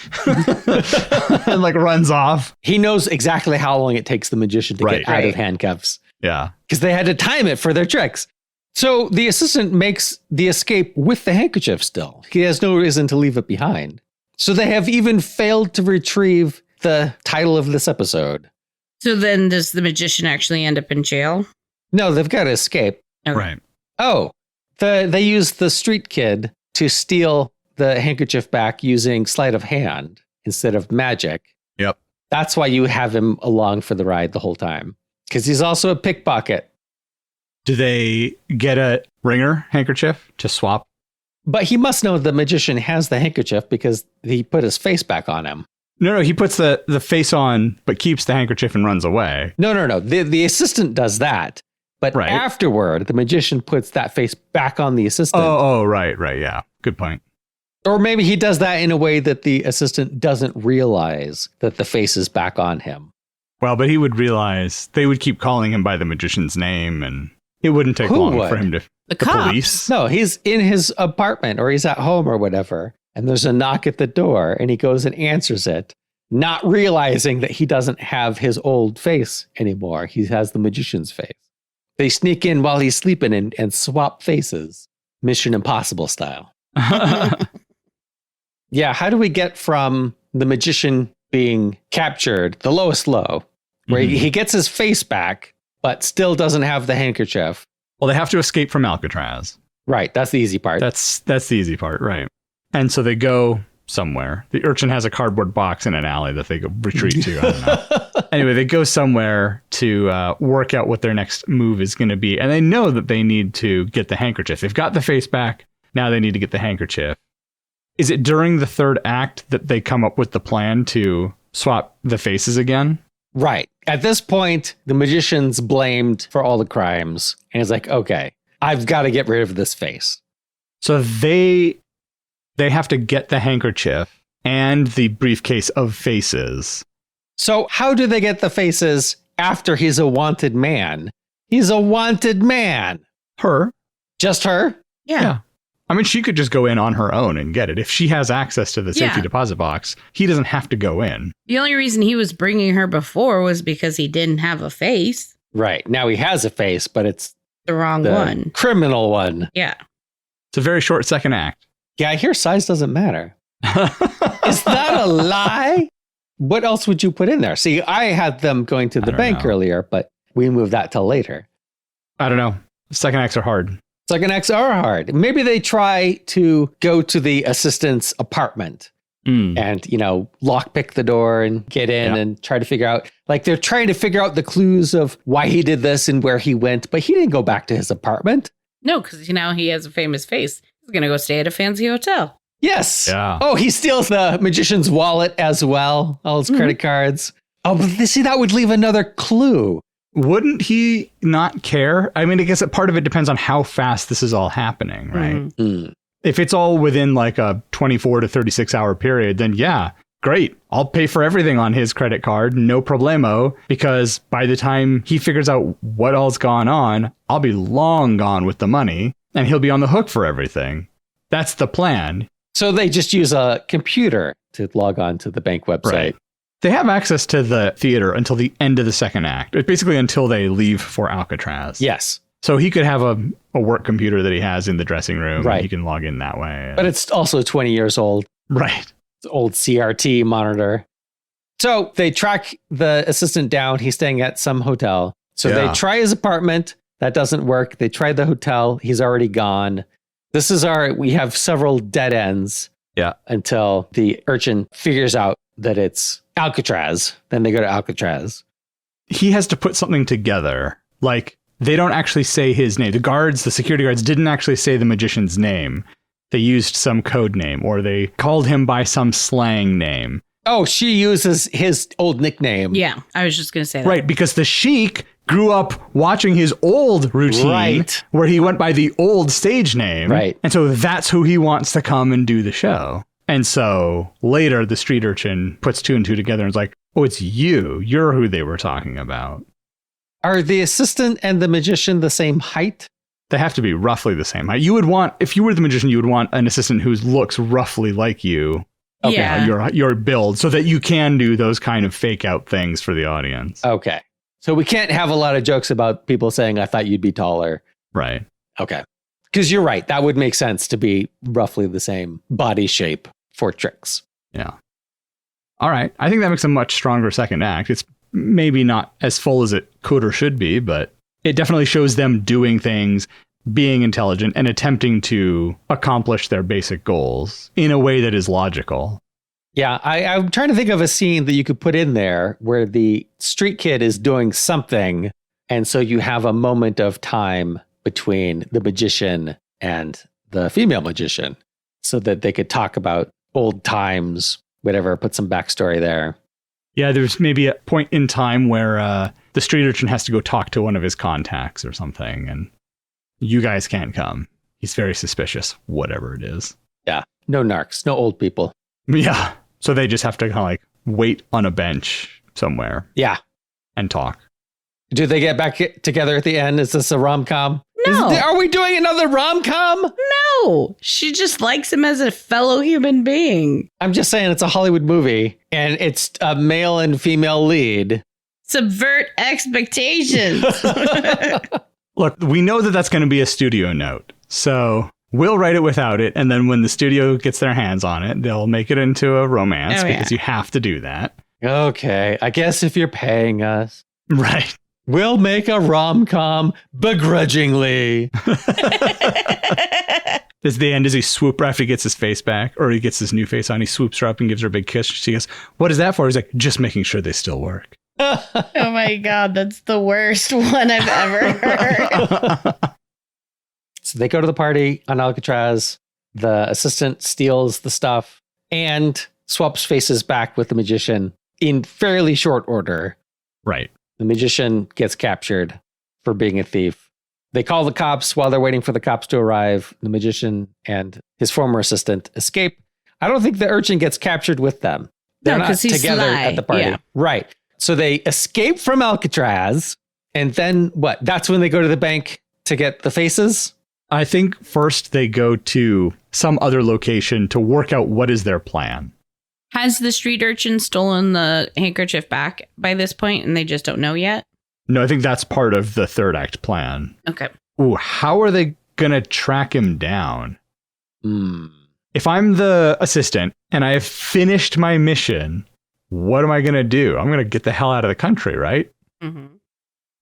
And like runs off. He knows exactly how long it takes the magician to get out of handcuffs. Yeah. Because they had to time it for their tricks. So the assistant makes the escape with the handkerchief still. He has no reason to leave it behind. So they have even failed to retrieve the title of this episode. So then does the magician actually end up in jail? No, they've got to escape. Okay. Right. Oh, they used the street kid to steal the handkerchief back using sleight of hand instead of magic. Yep. That's why you have him along for the ride the whole time. Because he's also a pickpocket. Do they get a ringer handkerchief to swap? But he must know the magician has the handkerchief because he put his face back on him. No, he puts the face on, but keeps the handkerchief and runs away. No. The assistant does that. But afterward, the magician puts that face back on the assistant. Oh, right. Yeah. Good point. Or maybe he does that in a way that the assistant doesn't realize that the face is back on him. Well, but he would realize they would keep calling him by the magician's name, and it wouldn't take long for him to... The cops. Police? No, he's in his apartment or he's at home or whatever. And there's a knock at the door and he goes and answers it, not realizing that he doesn't have his old face anymore. He has the magician's face. They sneak in while he's sleeping and swap faces. Mission Impossible style. Yeah, how do we get from the magician being captured, the lowest low, where he gets his face back, but still doesn't have the handkerchief? Well, they have to escape from Alcatraz. Right, that's the easy part. That's the easy part, right. And so they go somewhere. The urchin has a cardboard box in an alley that they go retreat to. I don't know. Anyway, they go somewhere to work out what their next move is going to be. And they know that they need to get the handkerchief. They've got the face back. Now they need to get the handkerchief. Is it during the third act that they come up with the plan to swap the faces again? Right. At this point, the magician's blamed for all the crimes. And he's like, okay, I've got to get rid of this face. So they have to get the handkerchief and the briefcase of faces. So how do they get the faces after he's a wanted man? He's a wanted man. Her. Just her? Yeah. I mean, she could just go in on her own and get it. If she has access to the safety deposit box, he doesn't have to go in. The only reason he was bringing her before was because he didn't have a face. Right. Now he has a face, but it's The wrong the one. criminal one. Yeah. It's a very short second act. Yeah, I hear size doesn't matter. Is that a lie? What else would you put in there? See, I had them going to the bank earlier, but we moved that till later. I don't know. Second acts are hard. Second acts are hard. Maybe they try to go to the assistant's apartment and, lockpick the door and get in and try to figure out, like they're trying to figure out the clues of why he did this and where he went, but he didn't go back to his apartment. No, because he has a famous face. He's going to go stay at a fancy hotel. Yes. Yeah. Oh, he steals the magician's wallet as well, all his credit cards. Oh, but see, that would leave another clue. Wouldn't he not care? I mean, I guess part of it depends on how fast this is all happening, right? Mm. If it's all within like a 24 to 36 hour period, then yeah, great. I'll pay for everything on his credit card. No problemo. Because by the time he figures out what all's gone on, I'll be long gone with the money and he'll be on the hook for everything. That's the plan. So they just use a computer to log on to the bank website. Right. They have access to the theater until the end of the second act. It's basically until they leave for Alcatraz. Yes. So he could have a work computer that he has in the dressing room. Right. And he can log in that way. But it's also 20 years old. Right. It's an old CRT monitor. So they track the assistant down. He's staying at some hotel. So they try his apartment. That doesn't work. They try the hotel. He's already gone. We have several dead ends. Yeah. Until the urchin figures out that it's Alcatraz. Then they go to Alcatraz. He has to put something together. Like, they don't actually say his name. The security guards didn't actually say the magician's name. They used some code name, or they called him by some slang name. Oh, she uses his old nickname. Yeah, I was just going to say that. Right, because the sheik grew up watching his old routine where he went by the old stage name. Right. And so that's who he wants to come and do the show. And so later the street urchin puts two and two together and is like, oh, it's you. You're who they were talking about. Are the assistant and the magician the same height? They have to be roughly the same height. If you were the magician, you would want an assistant who looks roughly like you. Okay. Yeah. Your build, so that you can do those kind of fake out things for the audience. Okay. So we can't have a lot of jokes about people saying, I thought you'd be taller. Right. Okay. Because you're right. That would make sense to be roughly the same body shape for tricks. Yeah. All right. I think that makes a much stronger second act. It's maybe not as full as it could or should be, but it definitely shows them doing things, being intelligent, and attempting to accomplish their basic goals in a way that is logical. Yeah, I'm trying to think of a scene that you could put in there where the street kid is doing something. And so you have a moment of time between the magician and the female magician so that they could talk about old times, whatever, put some backstory there. Yeah, there's maybe a point in time where the street urchin has to go talk to one of his contacts or something, and you guys can't come. He's very suspicious, whatever it is. Yeah, no narcs, no old people. Yeah, so they just have to kind of like wait on a bench somewhere. Yeah. And talk. Do they get back together at the end? Is this a rom-com? No. Are we doing another rom-com? No, she just likes him as a fellow human being. I'm just saying it's a Hollywood movie and it's a male and female lead. Subvert expectations. Look, we know that that's going to be a studio note. So we'll write it without it. And then when the studio gets their hands on it, they'll make it into a romance because you have to do that. Okay. I guess if you're paying us. Right. We'll make a rom-com begrudgingly. Is the end as he swoop after he gets his face back, or he gets his new face on, he swoops her up and gives her a big kiss. She goes, what is that for? He's like, just making sure they still work. Oh my God, that's the worst one I've ever heard. So they go to the party on Alcatraz. The assistant steals the stuff and swaps faces back with the magician in fairly short order. Right. The magician gets captured for being a thief. They call the cops while they're waiting for the cops to arrive. The magician and his former assistant escape. I don't think the urchin gets captured with them. They're not together at the party. Yeah. Right. So they escape from Alcatraz. And then what? That's when they go to the bank to get the faces? I think first they go to some other location to work out what is their plan. Has the street urchin stolen the handkerchief back by this point and they just don't know yet? No, I think that's part of the third act plan. Okay. Ooh, how are they going to track him down? If I'm the assistant and I have finished my mission, what am I going to do? I'm going to get the hell out of the country, right? Mm-hmm.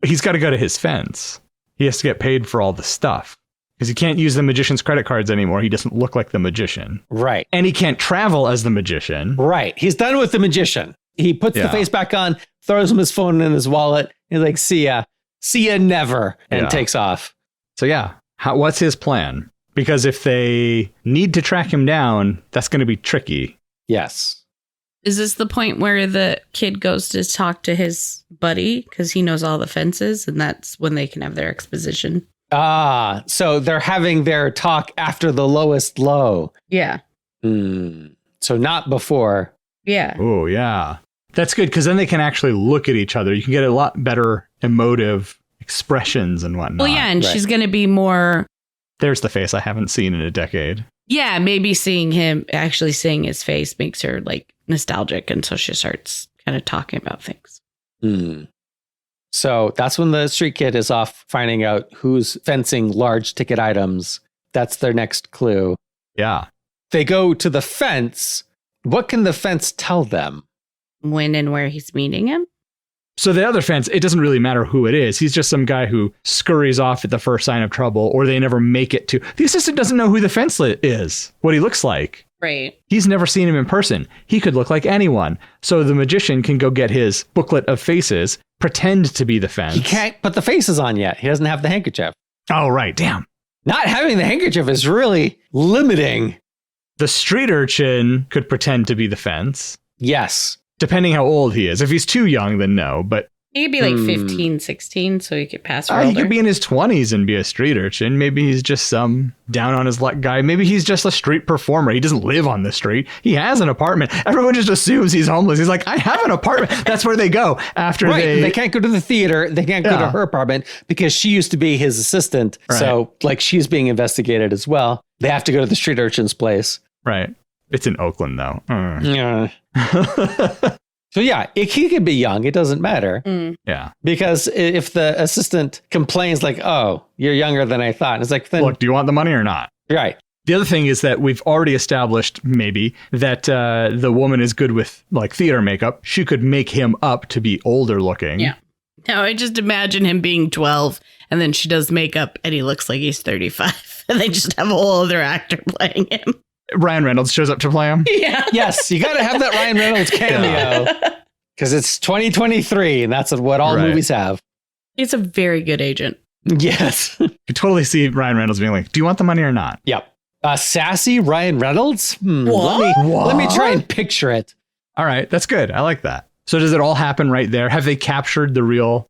He's got to go to his fence. He has to get paid for all the stuff because he can't use the magician's credit cards anymore. He doesn't look like the magician. Right. And he can't travel as the magician. Right. He's done with the magician. He puts the face back on, throws him his phone in his wallet. He's like, see ya never, and takes off. So what's his plan? Because if they need to track him down, that's going to be tricky. Yes. Is this the point where the kid goes to talk to his buddy because he knows all the fences, and that's when they can have their exposition? So they're having their talk after the lowest low. Yeah. So not before. Yeah. Oh, yeah. That's good because then they can actually look at each other. You can get a lot better emotive expressions and whatnot. Well, yeah, and she's going to be more... There's the face I haven't seen in a decade. Yeah, maybe seeing his face makes her like nostalgic. And so she starts kind of talking about things. So that's when the street kid is off finding out who's fencing large ticket items. That's their next clue. Yeah. They go to the fence. What can the fence tell them? When and where he's meeting him? So the other fence, it doesn't really matter who it is. He's just some guy who scurries off at the first sign of trouble, or they never make it to. The assistant doesn't know who the fence is, what he looks like. Right. He's never seen him in person. He could look like anyone. So the magician can go get his booklet of faces, pretend to be the fence. He can't put the faces on yet. He doesn't have the handkerchief. Oh, right. Damn. Not having the handkerchief is really limiting. The street urchin could pretend to be the fence. Yes. Depending how old he is. If he's too young, then no. But he could be like 15, 16, so he could pass for older. He could be in his 20s and be a street urchin. Maybe he's just some down on his luck guy. Maybe he's just a street performer. He doesn't live on the street. He has an apartment. Everyone just assumes he's homeless. He's like, I have an apartment. That's where they go after they can't go to the theater. They can't go to her apartment because she used to be his assistant. Right. So like she's being investigated as well. They have to go to the street urchin's place. Right. It's in Oakland, though. Yeah. So yeah, he could be young. It doesn't matter. Yeah. Because if the assistant complains like, oh, you're younger than I thought. It's like, then, look, do you want the money or not? Right. The other thing is that we've already established maybe that the woman is good with like theater makeup. She could make him up to be older looking. Yeah. Now I just imagine him being 12 and then she does makeup and he looks like he's 35 and they just have a whole other actor playing him. Ryan Reynolds shows up to play him. Yeah. Yes, you got to have that Ryan Reynolds cameo because it's 2023 and that's what all movies have. He's a very good agent. Yes. You totally see Ryan Reynolds being like, do you want the money or not? Yep. Sassy Ryan Reynolds? Let me try and picture it. All right, that's good. I like that. So does it all happen right there? Have they captured the real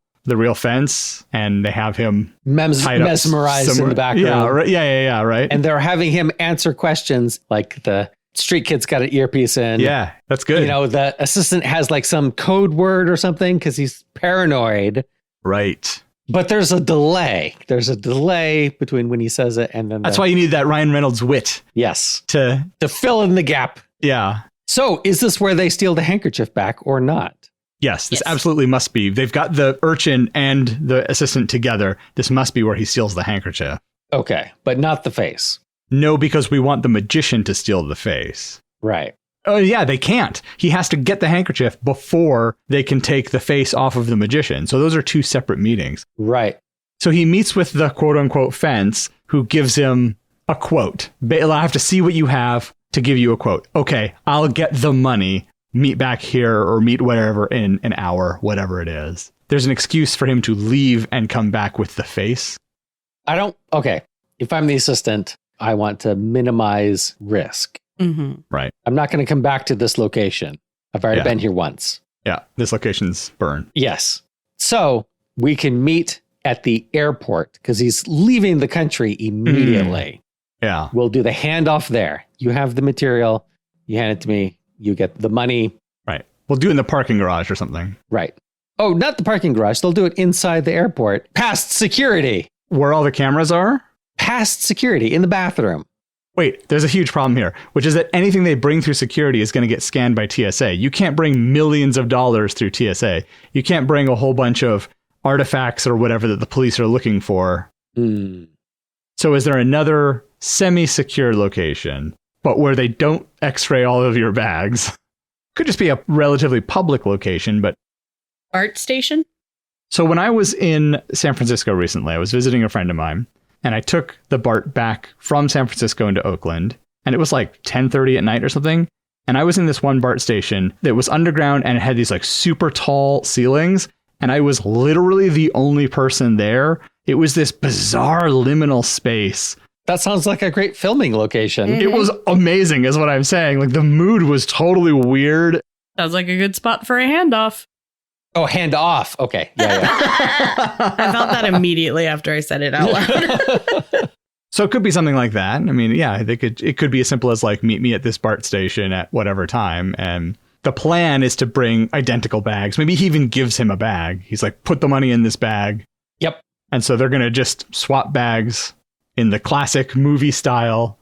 fence and they have him mesmerized in the background? Yeah, right. Yeah, right. And they're having him answer questions like the street kid's got an earpiece in. Yeah, that's good. You know, the assistant has like some code word or something because he's paranoid. Right. But there's a delay. There's a delay between when he says it and then that's why you need that Ryan Reynolds wit. Yes. To fill in the gap. Yeah. So is this where they steal the handkerchief back or not? Yes, this absolutely must be. They've got the urchin and the assistant together. This must be where he steals the handkerchief. Okay, but not the face. No, because we want the magician to steal the face. Right. Oh, yeah, they can't. He has to get the handkerchief before they can take the face off of the magician. So those are two separate meetings. Right. So he meets with the quote-unquote fence who gives him a quote. I'll have to see what you have to give you a quote. Okay, I'll get the money. Meet back here or meet wherever in an hour, whatever it is. There's an excuse for him to leave and come back with the face. Okay. If I'm the assistant, I want to minimize risk. Mm-hmm. Right. I'm not going to come back to this location. I've already been here once. Yeah. This location's burned. Yes. So we can meet at the airport because he's leaving the country immediately. Yeah. We'll do the handoff there. You have the material. You hand it to me. You get the money. Right. We'll do it in the parking garage or something. Right. Oh, not the parking garage. They'll do it inside the airport. Past security. Where all the cameras are? Past security in the bathroom. Wait, there's a huge problem here, which is that anything they bring through security is going to get scanned by TSA. You can't bring millions of dollars through TSA. You can't bring a whole bunch of artifacts or whatever that the police are looking for. So is there another semi-secure location, but where they don't x-ray all of your bags? Could just be a relatively public location, but... Art station? So when I was in San Francisco recently, I was visiting a friend of mine, and I took the BART back from San Francisco into Oakland, and it was like 10:30 at night or something. And I was in this one BART station that was underground, and it had these like super tall ceilings, and I was literally the only person there. It was this bizarre liminal space. That sounds like a great filming location. It was amazing, is what I'm saying. Like the mood was totally weird. Sounds like a good spot for a handoff. Oh, hand off. Okay. Yeah. I felt that immediately after I said it out loud. So it could be something like that. I mean, yeah, it could be as simple as like, meet me at this BART station at whatever time. And the plan is to bring identical bags. Maybe he even gives him a bag. He's like, put the money in this bag. Yep. And so they're going to just swap bags in the classic movie style.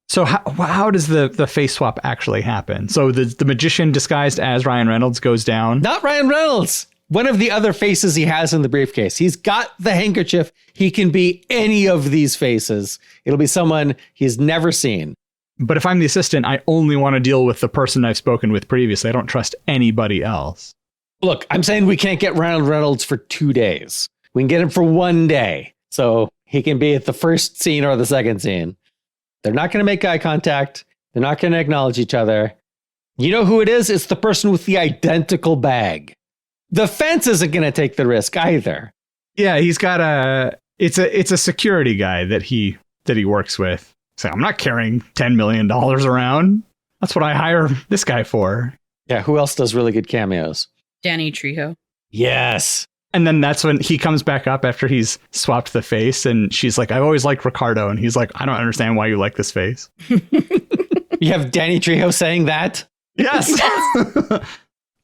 So how does the face swap actually happen? So the magician disguised as Ryan Reynolds goes down? Not Ryan Reynolds. One of the other faces he has in the briefcase. He's got the handkerchief. He can be any of these faces. It'll be someone he's never seen. But if I'm the assistant, I only want to deal with the person I've spoken with previously. I don't trust anybody else. Look, I'm saying we can't get Ryan Reynolds for 2 days. We can get him for 1 day. So he can be at the first scene or the second scene. They're not going to make eye contact. They're not going to acknowledge each other. You know who it is? It's the person with the identical bag. The fence isn't going to take the risk either. Yeah, he's got it's a security guy that he works with. So I'm not carrying $10 million around. That's what I hire this guy for. Yeah, who else does really good cameos? Danny Trejo. Yes. And then that's when he comes back up after he's swapped the face. And she's like, I've always liked Ricardo. And he's like, I don't understand why you like this face. You have Danny Trejo saying that? Yes.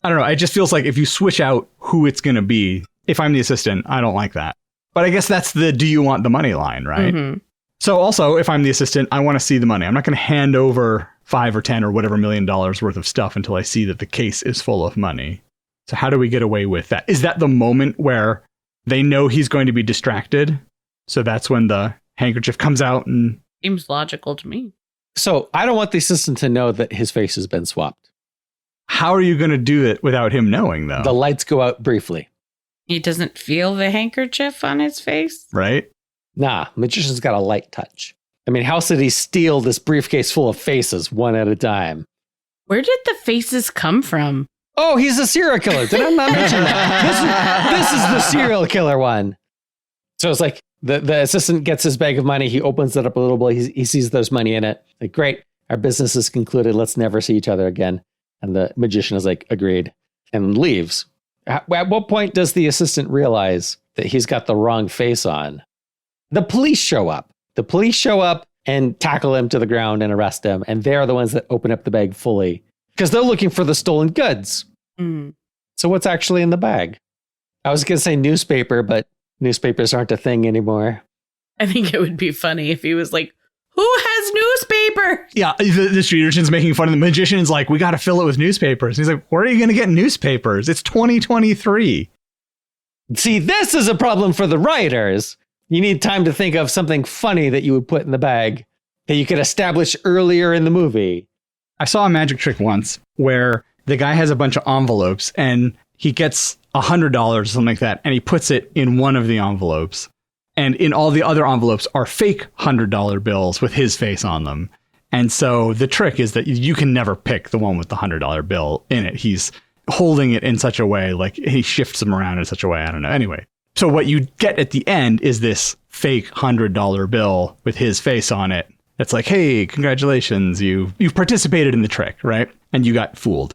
I don't know. It just feels like if you switch out who it's going to be, if I'm the assistant, I don't like that. But I guess that's the do you want the money line, right? Mm-hmm. So also, if I'm the assistant, I want to see the money. I'm not going to hand over 5 or 10 or whatever $1 million worth of stuff until I see that the case is full of money. So how do we get away with that? Is that the moment where they know he's going to be distracted? So that's when the handkerchief comes out and... Seems logical to me. So I don't want the assistant to know that his face has been swapped. How are you going to do it without him knowing, though? The lights go out briefly. He doesn't feel the handkerchief on his face? Right? Nah, magician's got a light touch. I mean, how did he steal this briefcase full of faces one at a time? Where did the faces come from? Oh, he's a serial killer. Did I not mention that? This is the serial killer one. So it's like the assistant gets his bag of money. He opens it up a little bit. He sees there's money in it. Like, great. Our business is concluded. Let's never see each other again. And the magician is like, agreed, and leaves. At what point does the assistant realize that he's got the wrong face on? The police show up. The police show up and tackle him to the ground and arrest him. And they're the ones that open up the bag fully because they're looking for the stolen goods. Mm. So what's actually in the bag? I was going to say newspaper, but newspapers aren't a thing anymore. I think it would be funny if he was like, who has newspaper? Yeah, the street urchin's making fun of the magician's like, we got to fill it with newspapers. He's like, where are you going to get newspapers? It's 2023. See, this is a problem for the writers. You need time to think of something funny that you would put in the bag that you could establish earlier in the movie. I saw a magic trick once where the guy has a bunch of envelopes and he gets $100 or something like that, and he puts it in one of the envelopes. And in all the other envelopes are fake $100 bills with his face on them. And so the trick is that you can never pick the one with the $100 bill in it. He's holding it in such a way, like he shifts them around in such a way. I don't know. Anyway, so what you get at the end is this fake $100 bill with his face on it. It's like, hey, congratulations. You've participated in the trick, right? And you got fooled.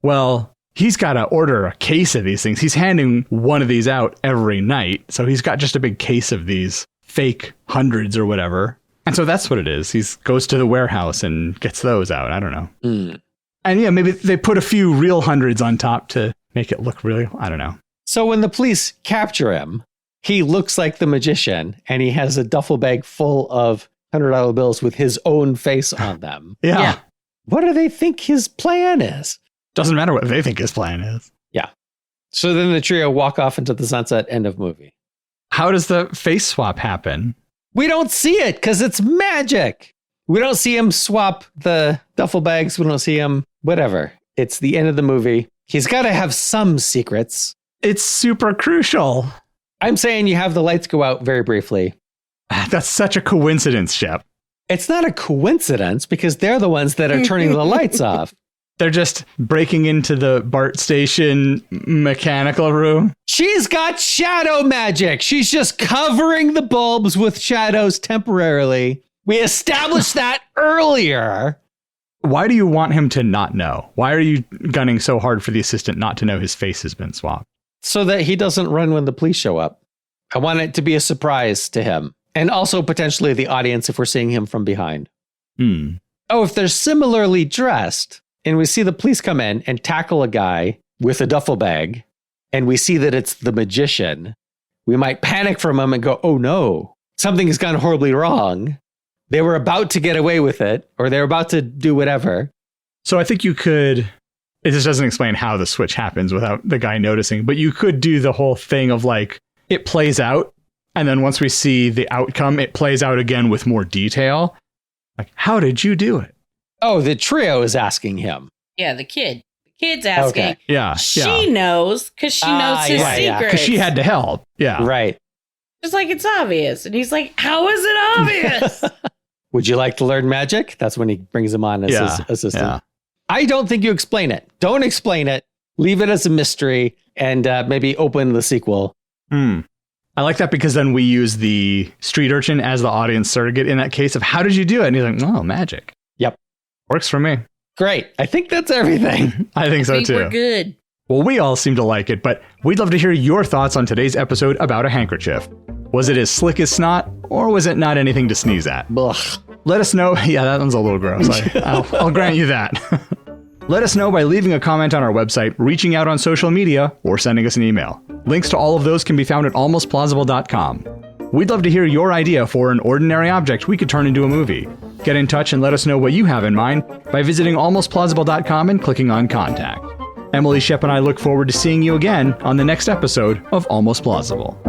Well, he's got to order a case of these things. He's handing one of these out every night. So he's got just a big case of these fake hundreds or whatever. And so that's what it is. He goes to the warehouse and gets those out. I don't know. And yeah, maybe they put a few real hundreds on top to make it look real. I don't know. So when the police capture him, he looks like the magician and he has a duffel bag full of $100 bills with his own face on them. Yeah. What do they think his plan is? Doesn't matter what they think his plan is. Yeah. So then the trio walk off into the sunset, end of movie. How does the face swap happen? We don't see it because it's magic. We don't see him swap the duffel bags. We don't see him, whatever. It's the end of the movie. He's got to have some secrets. It's super crucial. I'm saying you have the lights go out very briefly. That's such a coincidence, Shep. It's not a coincidence because they're the ones that are turning the lights off. They're just breaking into the BART station mechanical room. She's got shadow magic. She's just covering the bulbs with shadows temporarily. We established that earlier. Why do you want him to not know? Why are you gunning so hard for the assistant not to know his face has been swapped? So that he doesn't run when the police show up. I want it to be a surprise to him. And also potentially the audience if we're seeing him from behind. Oh, if they're similarly dressed and we see the police come in and tackle a guy with a duffel bag and we see that it's the magician, we might panic for a moment and go, oh no, something has gone horribly wrong. They were about to get away with it or they're about to do whatever. So I think you could, it just doesn't explain how the switch happens without the guy noticing, but you could do the whole thing of like, it plays out. And then once we see the outcome, it plays out again with more detail. Like, how did you do it? Oh, the trio is asking him. Yeah, the kid. The kid's asking. Okay. Yeah. She knows because she knows his secrets. Because she had to help. Yeah. Right. Just like it's obvious. And he's like, how is it obvious? Would you like to learn magic? That's when he brings him on as his assistant. Yeah. I don't think you explain it. Don't explain it. Leave it as a mystery and maybe open the sequel. I like that because then we use the street urchin as the audience surrogate in that case of how did you do it? And he's like, oh, magic. Yep. Works for me. Great. I think that's everything. I think so too. We're good. Well, we all seem to like it, but we'd love to hear your thoughts on today's episode about a handkerchief. Was it as slick as snot, or was it not anything to sneeze at? Ugh. Let us know. Yeah, that one's a little gross. I'll grant you that. Let us know by leaving a comment on our website, reaching out on social media, or sending us an email. Links to all of those can be found at almostplausible.com. We'd love to hear your idea for an ordinary object we could turn into a movie. Get in touch and let us know what you have in mind by visiting almostplausible.com and clicking on Contact. Emily, Shep, and I look forward to seeing you again on the next episode of Almost Plausible.